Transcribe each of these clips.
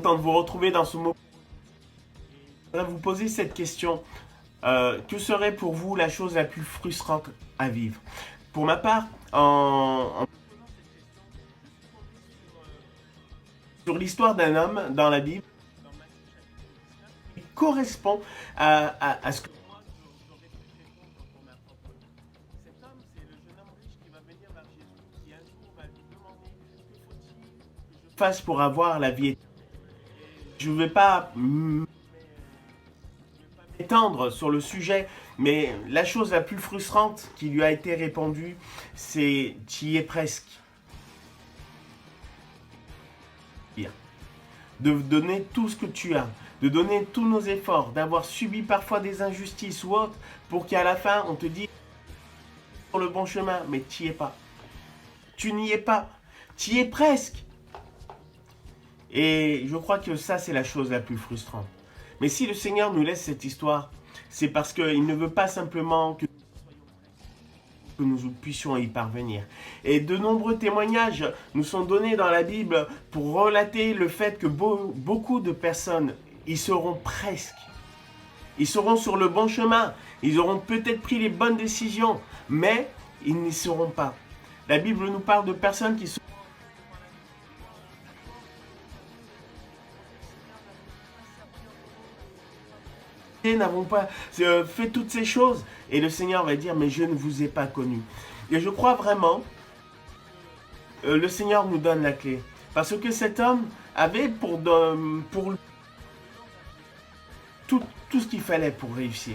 content de vous retrouver dans ce moment. Je voudrais vous poser cette question. Que serait pour vous la chose la plus frustrante à vivre? Pour ma part, sur l'histoire d'un homme dans la Bible, qui correspond à ce que cet homme, c'est le jeune homme riche qui va venir vers Jésus, qui un jour va lui demander que faut-il que je fasse pour avoir la vie éternelle. Je ne vais pas m'étendre sur le sujet, mais la chose la plus frustrante qui lui a été répondue, c'est tu y es presque. De donner tout ce que tu as, de donner tous nos efforts, d'avoir subi parfois des injustices ou autres, pour qu'à la fin on te dise sur le bon chemin, mais tu n'y es pas. Tu n'y es pas. Tu y es presque. Et je crois que ça, c'est la chose la plus frustrante. Mais si le Seigneur nous laisse cette histoire, c'est parce qu'il ne veut pas simplement que nous puissions y parvenir. Et de nombreux témoignages nous sont donnés dans la Bible pour relater le fait que beaucoup de personnes y seront presque. Ils seront sur le bon chemin. Ils auront peut-être pris les bonnes décisions, mais ils n'y seront pas. La Bible nous parle de personnes qui sont n'avons pas fait toutes ces choses. Et le Seigneur va dire, mais je ne vous ai pas connu. Et je crois vraiment, le Seigneur nous donne la clé. Parce que cet homme avait pour tout ce qu'il fallait pour réussir.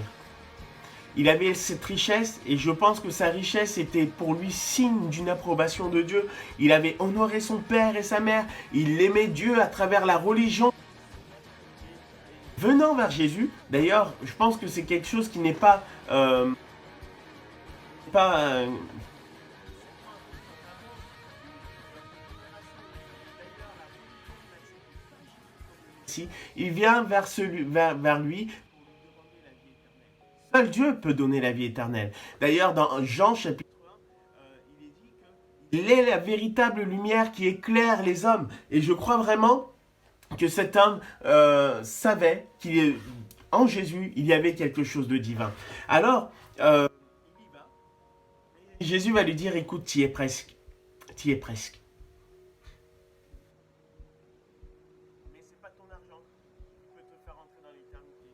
Il avait cette richesse et je pense que sa richesse était pour lui signe d'une approbation de Dieu. Il avait honoré son père et sa mère. Il aimait Dieu à travers la religion. Venant vers Jésus, d'ailleurs, je pense que c'est quelque chose qui n'est pas... il vient vers lui. Seul Dieu peut donner la vie éternelle. D'ailleurs, dans Jean chapitre 1, il est dit qu'il est la véritable lumière qui éclaire les hommes. Et je crois vraiment que cet homme savait qu'en Jésus, il y avait quelque chose de divin. Alors, Jésus va lui dire, écoute, tu y es presque. Tu y es presque. Mais c'est pas ton argent qui peut te faire entrer dans l'éternité.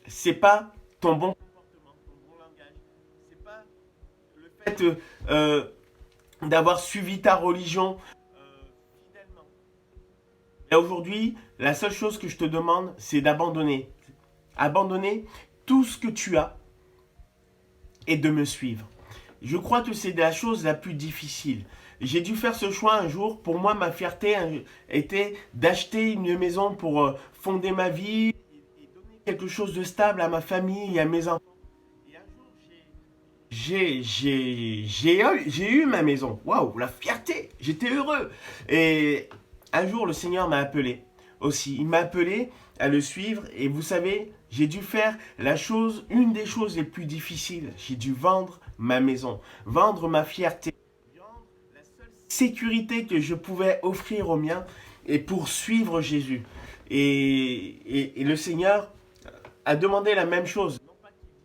C'est pas ton bon comportement, ton bon langage. C'est pas le fait d'avoir suivi ta religion fidèlement. Et aujourd'hui, la seule chose que je te demande, c'est d'abandonner. Abandonner tout ce que tu as et de me suivre. Je crois que c'est la chose la plus difficile. J'ai dû faire ce choix un jour. Pour moi, ma fierté était d'acheter une maison pour fonder ma vie et donner quelque chose de stable à ma famille et à mes enfants. Et un jour, j'ai eu ma maison. Waouh, la fierté. J'étais heureux. Et un jour, le Seigneur m'a appelé aussi. Il m'a appelé à le suivre. Et vous savez, j'ai dû faire une des choses les plus difficiles. J'ai dû vendre ma maison, vendre ma fierté, vendre la seule sécurité que je pouvais offrir aux miens et pour suivre Jésus. Et le Seigneur a demandé la même chose. Non pas qu'il dit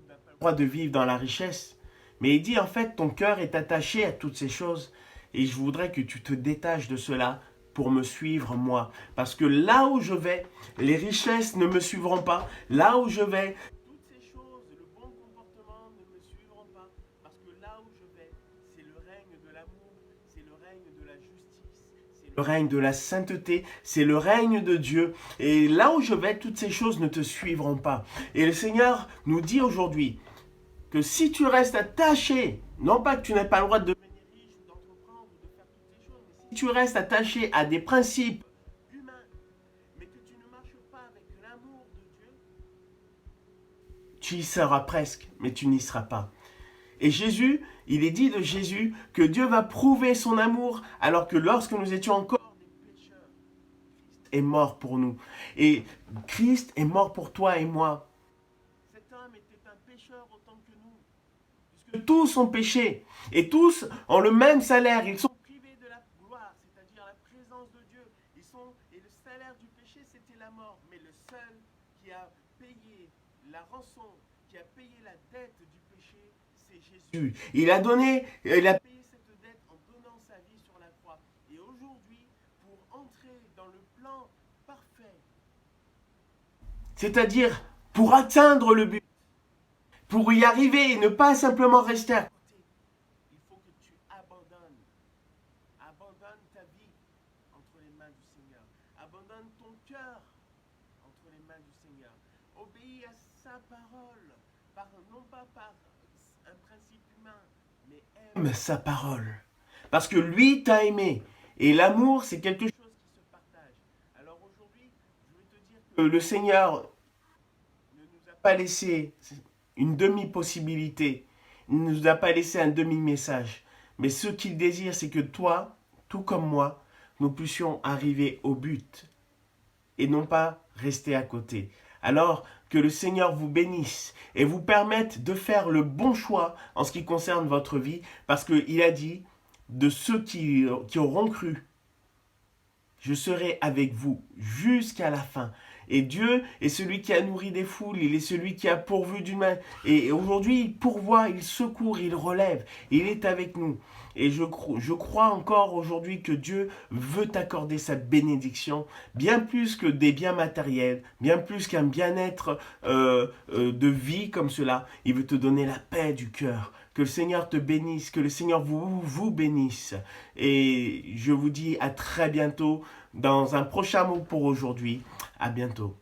tu n'as pas le droit de vivre dans la richesse, mais il dit en fait ton cœur est attaché à toutes ces choses et je voudrais que tu te détaches de cela pour me suivre moi. Parce que là où je vais, les richesses ne me suivront pas. Là où je vais, toutes ces choses, le bon comportement ne me suivront pas. Parce que là où je vais, c'est le règne de l'amour, c'est le règne de la justice, c'est le règne de la sainteté, c'est le règne de Dieu. Et là où je vais, toutes ces choses ne te suivront pas. Et le Seigneur nous dit aujourd'hui que si tu restes attaché, non pas que tu n'as pas le droit de si tu restes attaché à des principes humains, mais que tu ne marches pas avec l'amour de Dieu, tu y seras presque, mais tu n'y seras pas. Et Jésus, il est dit de Jésus que Dieu va prouver son amour, alors que lorsque nous étions encore des pécheurs, Christ est mort pour nous. Et Christ est mort pour toi et moi. Cet homme était un pécheur autant que nous, puisque tous ont péché, et tous ont le même salaire, ils sont et le salaire mort, mais le seul qui a payé la rançon, qui a payé la dette du péché, c'est Jésus. Il a payé cette dette en donnant sa vie sur la croix. Et aujourd'hui, pour entrer dans le plan parfait, c'est-à-dire pour atteindre le but, pour y arriver et ne pas simplement rester à côté, il faut que tu abandonnes. Abandonne ta vie entre les mains du Seigneur. Abandonne ton cœur entre les mains du Seigneur. Obéis à sa parole, non pas par un principe humain, mais aime sa parole. Parce que lui t'a aimé. Et l'amour, c'est quelque chose qui se partage. Alors aujourd'hui, je veux te dire que le Seigneur ne nous a pas laissé une demi-possibilité. Il ne nous a pas laissé un demi-message. Mais ce qu'il désire, c'est que toi, tout comme moi, nous puissions arriver au but et non pas rester à côté. Alors que le Seigneur vous bénisse et vous permette de faire le bon choix en ce qui concerne votre vie, parce qu'il a dit, de ceux qui auront cru, je serai avec vous jusqu'à la fin. Et Dieu est celui qui a nourri des foules, il est celui qui a pourvu du mal. Et aujourd'hui, il pourvoit, il secourt, il relève, il est avec nous. Et je crois encore aujourd'hui que Dieu veut t'accorder sa bénédiction, bien plus que des biens matériels, bien plus qu'un bien-être de vie comme cela. Il veut te donner la paix du cœur. Que le Seigneur te bénisse, que le Seigneur vous bénisse. Et je vous dis à très bientôt dans un prochain mot pour aujourd'hui. À bientôt.